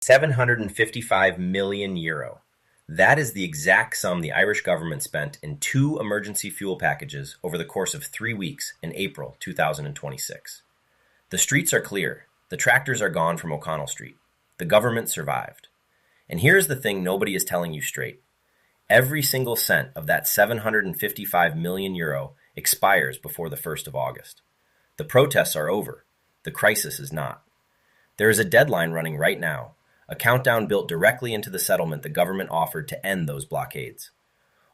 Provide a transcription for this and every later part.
€755 million. That is the exact sum the Irish government spent in 2 emergency fuel packages over the course of 3 weeks in April 2026. The streets are clear. The tractors are gone from O'Connell Street. The government survived. And here's the thing nobody is telling you straight. Every single cent of that €755 million expires before the 1st of August. The protests are over. The crisis is not. There is a deadline running right now, a countdown built directly into the settlement the government offered to end those blockades.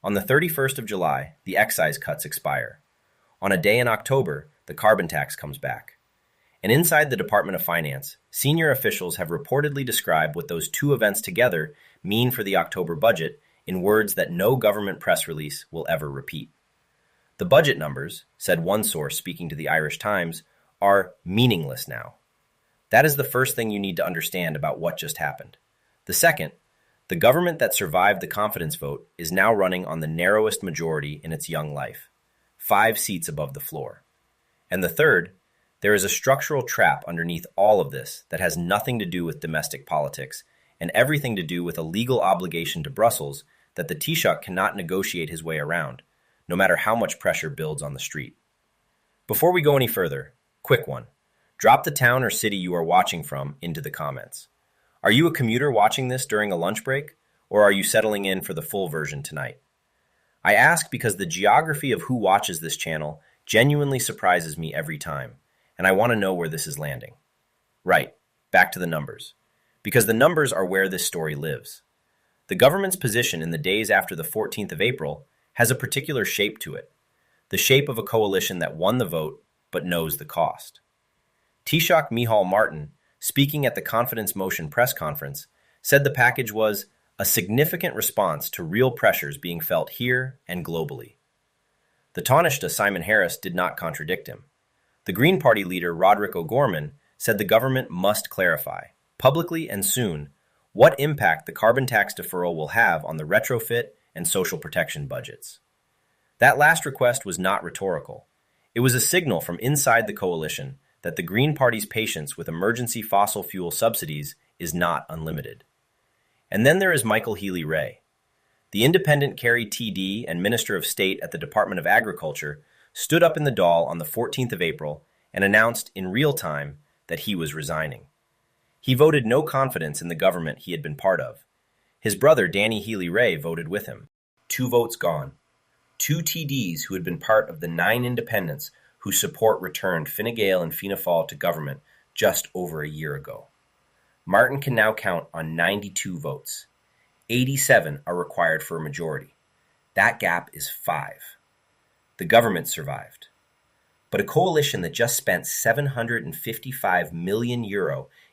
On the 31st of July, the excise cuts expire. On a day in October, the carbon tax comes back. And inside the Department of Finance, senior officials have reportedly described what those 2 events together mean for the October budget in words that no government press release will ever repeat. The budget numbers, said one source speaking to the Irish Times, are meaningless now. That is the first thing you need to understand about what just happened. The second, the government that survived the confidence vote is now running on the narrowest majority in its young life, 5 seats above the floor. And the third, there is a structural trap underneath all of this that has nothing to do with domestic politics and everything to do with a legal obligation to Brussels that the Taoiseach cannot negotiate his way around, no matter how much pressure builds on the street. Before we go any further, quick one. Drop the town or city you are watching from into the comments. Are you a commuter watching this during a lunch break, or are you settling in for the full version tonight? I ask because the geography of who watches this channel genuinely surprises me every time, and I want to know where this is landing. Right, back to the numbers. Because the numbers are where this story lives. The government's position in the days after the 14th of April has a particular shape to it, the shape of a coalition that won the vote but knows the cost. Taoiseach Micheál Martin, speaking at the confidence motion press conference, said the package was a significant response to real pressures being felt here and globally. The Taoiseach Simon Harris did not contradict him. The Green Party leader Roderick O'Gorman said the government must clarify, publicly and soon, what impact the carbon tax deferral will have on the retrofit and social protection budgets. That last request was not rhetorical. It was a signal from inside the coalition that the Green Party's patience with emergency fossil fuel subsidies is not unlimited. And then there is Michael Healy-Rae. The independent Kerry TD and Minister of State at the Department of Agriculture stood up in the Dáil on the 14th of April and announced in real time that he was resigning. He voted no confidence in the government he had been part of. His brother Danny Healy-Rae voted with him. 2 votes gone. 2 TDs who had been part of the 9 independents whose support returned Fine Gael and Fianna Fáil to government just over a year ago. Martin can now count on 92 votes. 87 are required for a majority. That gap is 5. The government survived. But a coalition that just spent €755 million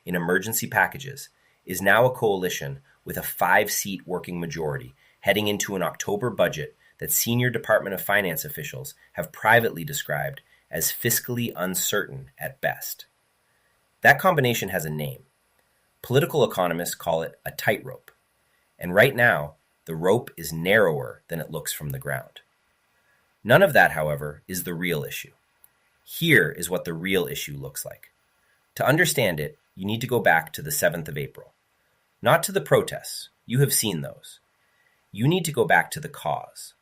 in emergency packages is now a coalition with a 5-seat working majority heading into an October budget that senior Department of Finance officials have privately described as fiscally uncertain at best. That combination has a name. Political economists call it a tightrope. And right now, the rope is narrower than it looks from the ground. None of that, however, is the real issue. Here is what the real issue looks like. To understand it, you need to go back to the 7th of April. Not to the protests. You have seen those. You need to go back to the cause.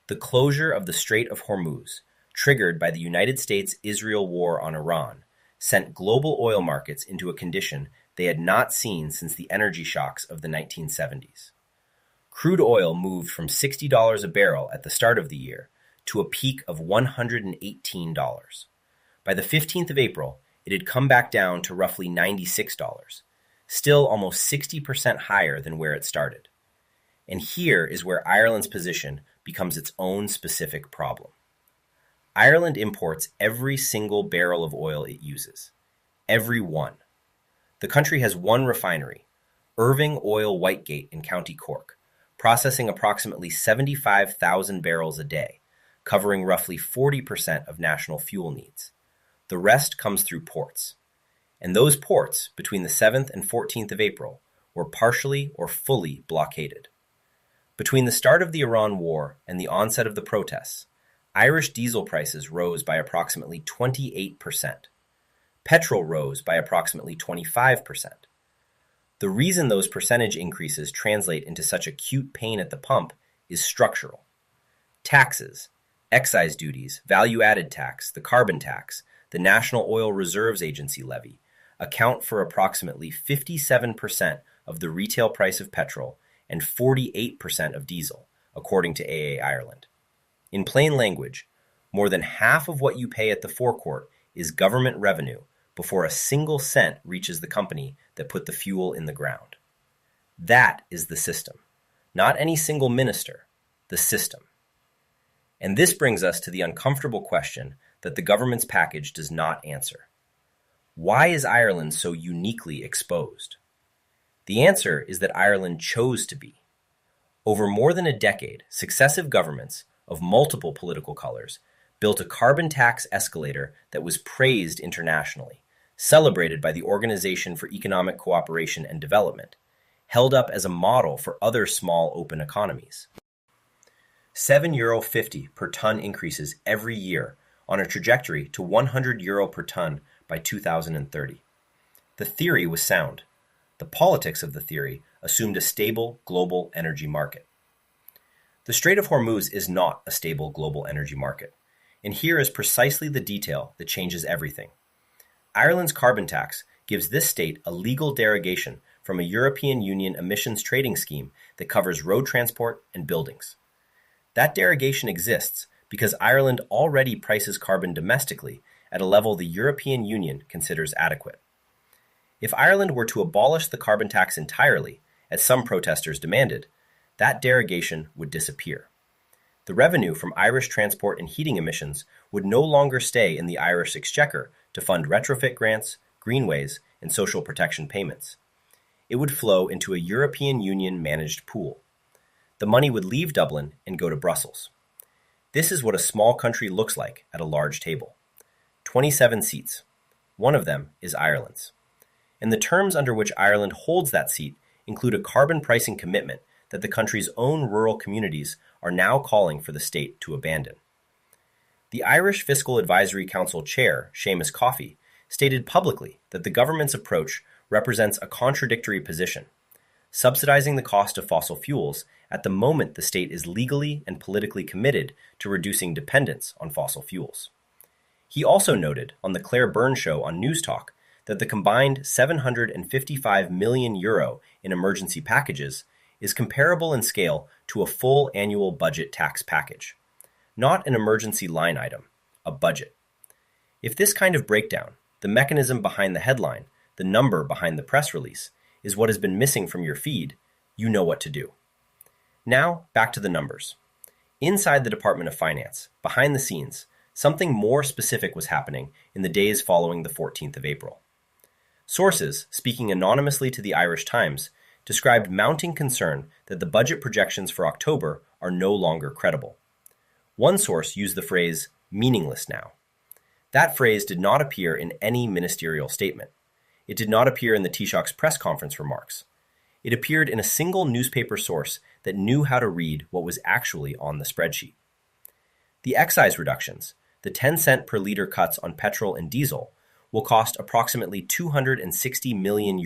The closure of the Strait of Hormuz, triggered by the United States-Israel war on Iran, sent global oil markets into a condition they had not seen since the energy shocks of the 1970s. Crude oil moved from $60 a barrel at the start of the year to a peak of $118. By the 15th of April, it had come back down to roughly $96, still almost 60% higher than where it started. And here is where Ireland's position becomes its own specific problem. Ireland imports every single barrel of oil it uses. Every one. The country has one refinery, Irving Oil Whitegate in County Cork, processing approximately 75,000 barrels a day, covering roughly 40% of national fuel needs. The rest comes through ports. And those ports, between the 7th and 14th of April, were partially or fully blockaded. Between the start of the Iran war and the onset of the protests, Irish diesel prices rose by approximately 28%. Petrol rose by approximately 25%. The reason those percentage increases translate into such acute pain at the pump is structural. Taxes, excise duties, value-added tax, the carbon tax, the National Oil Reserves Agency levy account for approximately 57% of the retail price of petrol and 48% of diesel, according to AA Ireland. In plain language, more than half of what you pay at the forecourt is government revenue before a single cent reaches the company that put the fuel in the ground. That is the system, not any single minister, the system. And this brings us to the uncomfortable question that the government's package does not answer. Why is Ireland so uniquely exposed? The answer is that Ireland chose to be. Over more than a decade, successive governments of multiple political colors built a carbon tax escalator that was praised internationally, celebrated by the Organization for Economic Cooperation and Development, held up as a model for other small open economies. €7.50 per tonne increases every year on a trajectory to €100 per tonne by 2030. The theory was sound. The politics of the theory assumed a stable global energy market. The Strait of Hormuz is not a stable global energy market, and here is precisely the detail that changes everything. Ireland's carbon tax gives this state a legal derogation from a European Union emissions trading scheme that covers road transport and buildings. That derogation exists because Ireland already prices carbon domestically at a level the European Union considers adequate. If Ireland were to abolish the carbon tax entirely, as some protesters demanded, that derogation would disappear. The revenue from Irish transport and heating emissions would no longer stay in the Irish exchequer to fund retrofit grants, greenways, and social protection payments. It would flow into a European Union-managed pool. The money would leave Dublin and go to Brussels. This is what a small country looks like at a large table. 27 seats. One of them is Ireland's. And the terms under which Ireland holds that seat include a carbon pricing commitment that the country's own rural communities are now calling for the state to abandon. The Irish Fiscal Advisory Council chair, Seamus Coffey, stated publicly that the government's approach represents a contradictory position, subsidizing the cost of fossil fuels at the moment the state is legally and politically committed to reducing dependence on fossil fuels. He also noted on the Claire Byrne show on News Talk that the combined €755 million in emergency packages is comparable in scale to a full annual budget tax package. Not an emergency line item, a budget. If this kind of breakdown, the mechanism behind the headline, the number behind the press release, is what has been missing from your feed, you know what to do. Now, back to the numbers. Inside the Department of Finance, behind the scenes, something more specific was happening in the days following the 14th of April. Sources, speaking anonymously to the Irish Times, described mounting concern that the budget projections for October are no longer credible. One source used the phrase, meaningless now. That phrase did not appear in any ministerial statement. It did not appear in the Taoiseach's press conference remarks. It appeared in a single newspaper source that knew how to read what was actually on the spreadsheet. The excise reductions, the 10-cent per litre cuts on petrol and diesel, will cost approximately €260 million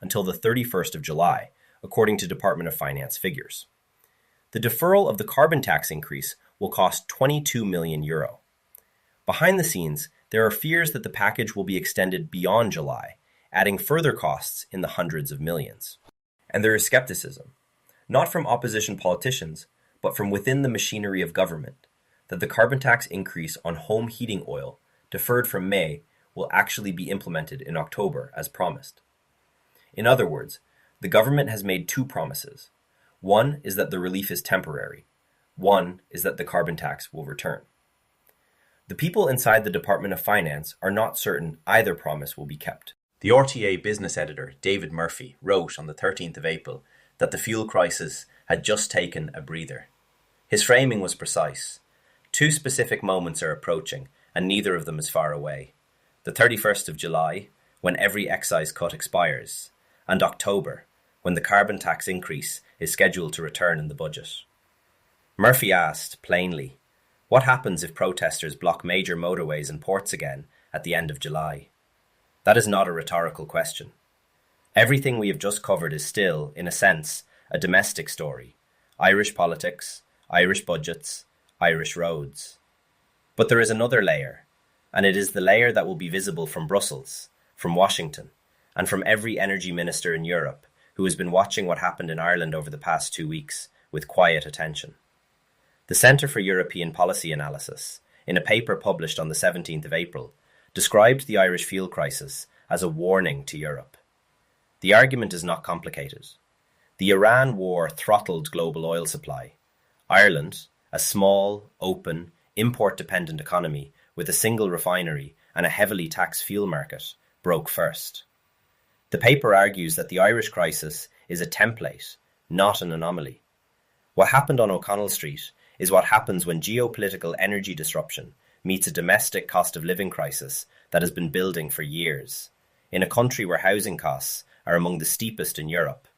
until the 31st of July, according to Department of Finance figures. The deferral of the carbon tax increase will cost €22 million. Behind the scenes, there are fears that the package will be extended beyond July, adding further costs in the hundreds of millions. And there is skepticism, not from opposition politicians, but from within the machinery of government, that the carbon tax increase on home heating oil, deferred from May, will actually be implemented in October as promised. In other words, the government has made two promises. One is that the relief is temporary. One is that the carbon tax will return. The people inside the Department of Finance are not certain either promise will be kept. The RTA business editor, David Murphy, wrote on the 13th of April that the fuel crisis had just taken a breather. His framing was precise. Two specific moments are approaching, and neither of them is far away. The 31st of July, when every excise cut expires, and October, when the carbon tax increase is scheduled to return in the budget. Murphy asked, plainly, what happens if protesters block major motorways and ports again at the end of July? That is not a rhetorical question. Everything we have just covered is still, in a sense, a domestic story. Irish politics, Irish budgets, Irish roads. But there is another layer, and it is the layer that will be visible from Brussels, from Washington, and from every energy minister in Europe who has been watching what happened in Ireland over the past 2 weeks with quiet attention. The Centre for European Policy Analysis, in a paper published on the 17th of April, described the Irish fuel crisis as a warning to Europe. The argument is not complicated. The Iran war throttled global oil supply. Ireland, a small, open, import-dependent economy with a single refinery and a heavily taxed fuel market, broke first. The paper argues that the Irish crisis is a template, not an anomaly. What happened on O'Connell Street is what happens when geopolitical energy disruption meets a domestic cost of living crisis that has been building for years. In a country where housing costs are among the steepest in Europe,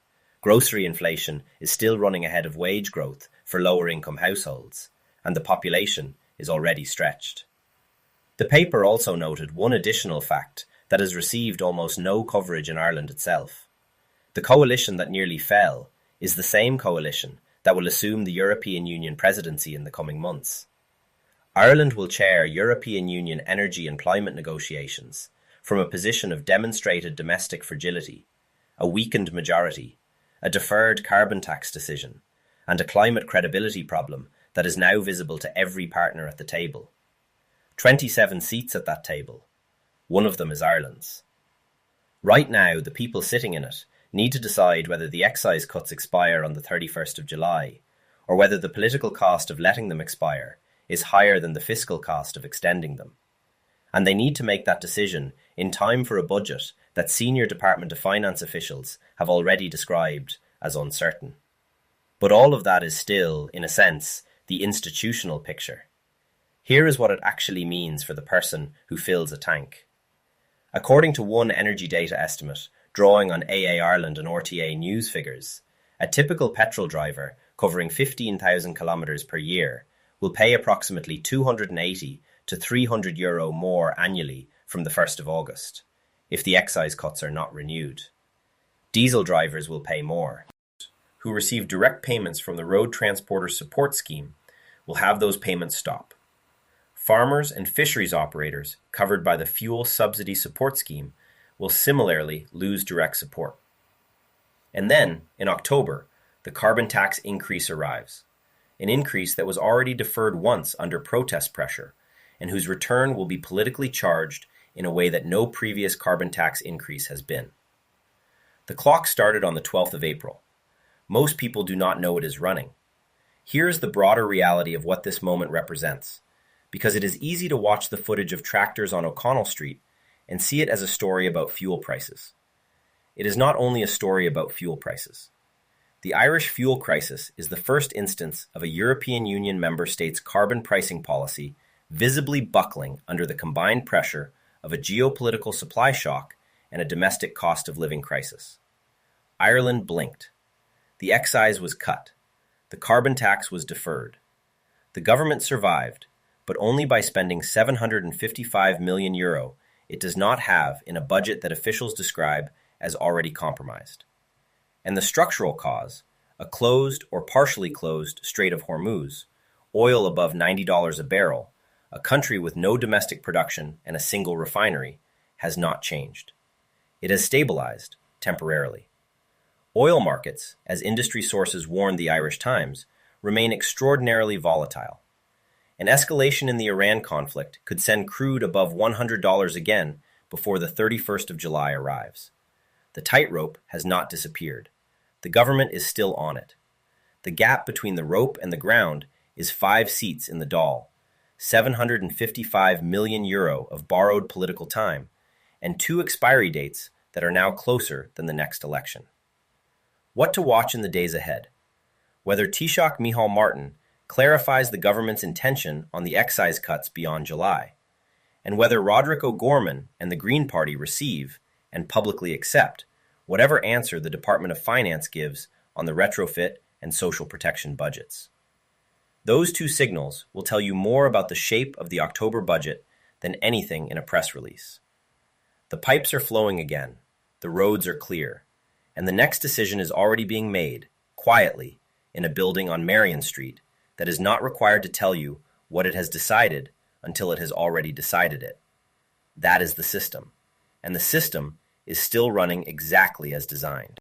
grocery inflation is still running ahead of wage growth for lower-income households, and the population is already stretched. The paper also noted one additional fact that has received almost no coverage in Ireland itself. The coalition that nearly fell is the same coalition that will assume the European Union presidency in the coming months. Ireland will chair European Union energy and climate negotiations from a position of demonstrated domestic fragility, a weakened majority, a deferred carbon tax decision, and a climate credibility problem that is now visible to every partner at the table. 27 seats at that table. One of them is Ireland's. Right now, the people sitting in it need to decide whether the excise cuts expire on the 31st of July, or whether the political cost of letting them expire is higher than the fiscal cost of extending them. And they need to make that decision in time for a budget that senior Department of Finance officials have already described as uncertain. But all of that is still, in a sense, the institutional picture. Here is what it actually means for the person who fills a tank. According to one energy data estimate, drawing on AA Ireland and RTA News figures, a typical petrol driver covering 15,000 kilometres per year will pay approximately €280 to €300 more annually from the 1st of August, if the excise cuts are not renewed. Diesel drivers will pay more. Who receive direct payments from the Road Transporter Support Scheme will have those payments stop. Farmers and fisheries operators covered by the Fuel Subsidy Support Scheme will similarly lose direct support. And then, in October, the carbon tax increase arrives, an increase that was already deferred once under protest pressure, and whose return will be politically charged in a way that no previous carbon tax increase has been. The clock started on the 12th of April. Most people do not know it is running. Here is the broader reality of what this moment represents, because it is easy to watch the footage of tractors on O'Connell Street and see it as a story about fuel prices. It is not only a story about fuel prices. The Irish fuel crisis is the first instance of a European Union member state's carbon pricing policy visibly buckling under the combined pressure of a geopolitical supply shock and a domestic cost of living crisis. Ireland blinked. The excise was cut. The carbon tax was deferred. The government survived, but only by spending €755 million it does not have in a budget that officials describe as already compromised. And the structural cause, a closed or partially closed Strait of Hormuz, oil above $90 a barrel, a country with no domestic production and a single refinery, has not changed. It has stabilized, temporarily. Oil markets, as industry sources warned the Irish Times, remain extraordinarily volatile. An escalation in the Iran conflict could send crude above $100 again before the 31st of July arrives. The tightrope has not disappeared. The government is still on it. The gap between the rope and the ground is 5 seats in the Dáil, €755 million of borrowed political time, and 2 expiry dates that are now closer than the next election. What to watch in the days ahead? Whether Taoiseach Micheál Martin clarifies the government's intention on the excise cuts beyond July, and whether Roderick O'Gorman and the Green Party receive and publicly accept whatever answer the Department of Finance gives on the retrofit and social protection budgets. Those 2 signals will tell you more about the shape of the October budget than anything in a press release. The pipes are flowing again. The roads are clear. and the next decision is already being made, quietly, in a building on Marion Street that is not required to tell you what it has decided until it has already decided it. That is the system, and the system is still running exactly as designed.